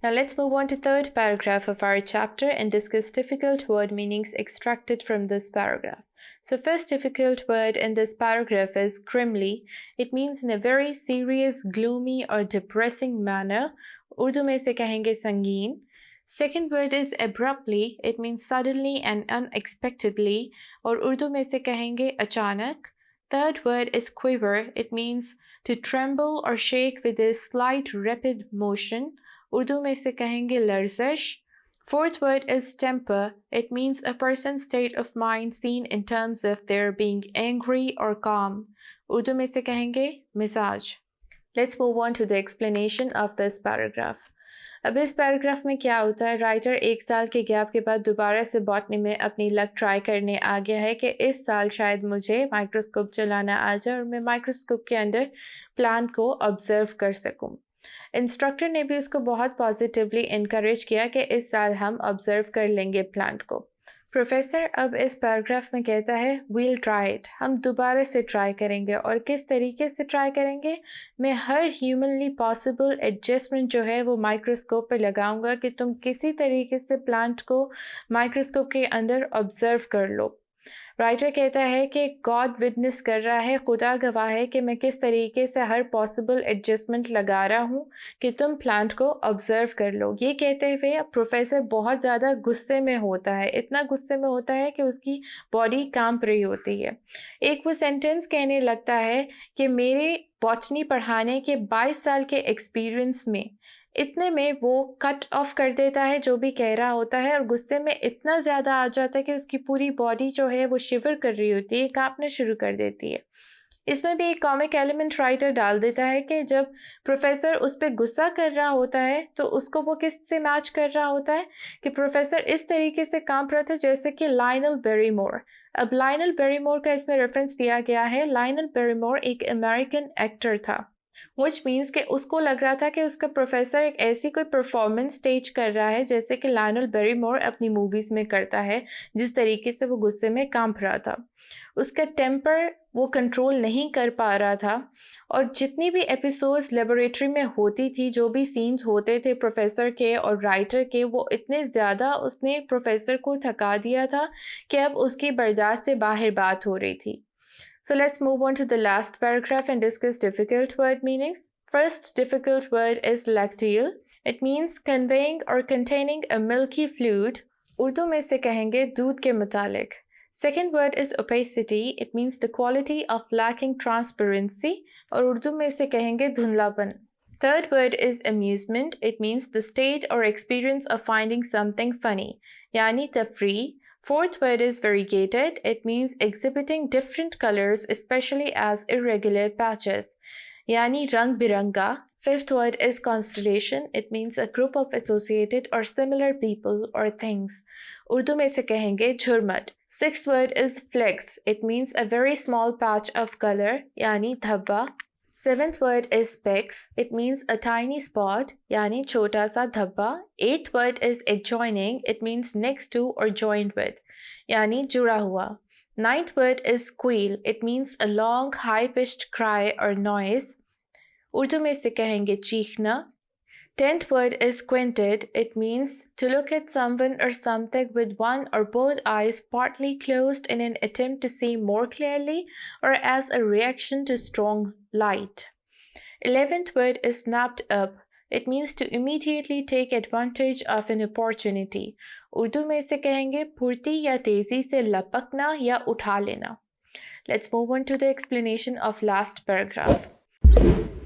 Now let's move on to third paragraph of our chapter and discuss difficult word meanings extracted from this paragraph. So first difficult word in this paragraph is grimly. It means in a very serious, gloomy or depressing manner. Urdu में से कहेंगे संगीन. Second word is abruptly. It means suddenly and unexpectedly. और उर्दू में से कहेंगे अचानक. Third word is quiver. It means to tremble or shake with a slight rapid motion. Urdu में से कहेंगे लर्ज़श. Fourth word is temper. It means a person's state of mind seen in terms of their being angry or calm. Urdu में से कहेंगे मिजाज. Let's move on to the explanation of this paragraph. अब इस paragraph में क्या होता है, राइटर 1 साल के गैप के बाद दोबारा से बॉटनी में अपनी लक ट्राई करने आ गया है कि इस साल शायद मुझे माइक्रोस्कोप चलाना आ जाए और मैं माइक्रोस्कोप के अंदर प्लांट को ऑब्जर्व कर सकूं. इंस्ट्रक्टर ने भी उसको बहुत पॉजिटिवली इनकरेज किया कि इस साल हम ऑब्जर्व कर लेंगे प्लांट को. प्रोफेसर अब इस पैराग्राफ में कहता है वील ट्राई इट, हम दोबारा से ट्राई करेंगे. और किस तरीके से ट्राई करेंगे, मैं हर ह्यूमनली पॉसिबल एडजस्टमेंट जो है वो माइक्रोस्कोप पे लगाऊंगा कि तुम किसी तरीके से प्लांट को माइक्रोस्कोप के अंदर ऑब्जर्व कर लो. राइटर कहता है कि गॉड विटनेस कर रहा है, खुदा गवाह है कि मैं किस तरीके से हर पॉसिबल एडजस्टमेंट लगा रहा हूँ कि तुम प्लांट को ऑब्जर्व कर लो. ये कहते हुए अब प्रोफेसर बहुत ज़्यादा गुस्से में होता है, इतना गुस्से में होता है कि उसकी बॉडी कांप रही होती है. एक वो सेंटेंस कहने लगता है कि मेरे बॉटनी पढ़ाने के 22 साल के एक्सपीरियंस में, इतने में वो कट ऑफ कर देता है जो भी कह रहा होता है और गुस्से में इतना ज़्यादा आ जाता है कि उसकी पूरी बॉडी जो है वो शिवर कर रही होती है, कांपना शुरू कर देती है. इसमें भी एक कॉमिक एलिमेंट राइटर डाल देता है कि जब प्रोफेसर उस पर गुस्सा कर रहा होता है तो उसको वो किस से मैच कर रहा होता है कि प्रोफेसर इस तरीके से कांप रहा था जैसे कि लायनल बैरीमोर. अब लायनल बैरीमोर का इसमें रेफरेंस दिया गया है. लायनल बैरीमोर एक अमेरिकन एक्टर था, which means कि उसको लग रहा था कि उसका प्रोफेसर एक ऐसी कोई परफॉर्मेंस स्टेज कर रहा है जैसे कि लायनल बैरीमोर अपनी मूवीज़ में करता है, जिस तरीके से वो गुस्से में कांप रहा था. उसका टेम्पर वो कंट्रोल नहीं कर पा रहा था और जितनी भी एपिसोड्स लेबोरेटरी में होती थी, जो भी सीन्स होते थे प्रोफेसर के और राइटर के, वो इतने ज़्यादा उसने प्रोफेसर को थका दिया था कि अब उसकी बर्दाश्त से बाहर बात हो रही थी. So let's move on to the last paragraph and discuss difficult word meanings. First difficult word is lacteal. It means conveying or containing a milky fluid. Urdu में से कहेंगे दूध के मुतालिक. Second word is opacity. It means the quality of lacking transparency. और उर्दू में से कहेंगे धुंधलापन. Third word is amusement. It means the state or experience of finding something funny. यानी तफरीह. Fourth word is variegated. It means exhibiting different colors, especially as irregular patches. Yani rang biranga. Fifth word is constellation. It means a group of associated or similar people or things. Urdu में से कहेंगे झुरमट. Sixth word is flecks. It means a very small patch of color. Yani धब्बा. Seventh word is specks. It means a tiny spot, यानी छोटा सा धब्बा. Eighth word is adjoining. It means next to or joined with, यानी जुड़ा हुआ. Ninth word is squeal. It means a long high-pitched cry or noise. Urdu में से कहेंगे चीखना. 10th word is squinted. It means to look at someone or something with one or both eyes partly closed in an attempt to see more clearly or as a reaction to strong light. 11th word is snapped up. It means to immediately take advantage of an opportunity. Urdu में से कहेंगे फुर्ती या तेज़ी से लपकना या उठा लेना. Let's move on to the explanation of last paragraph.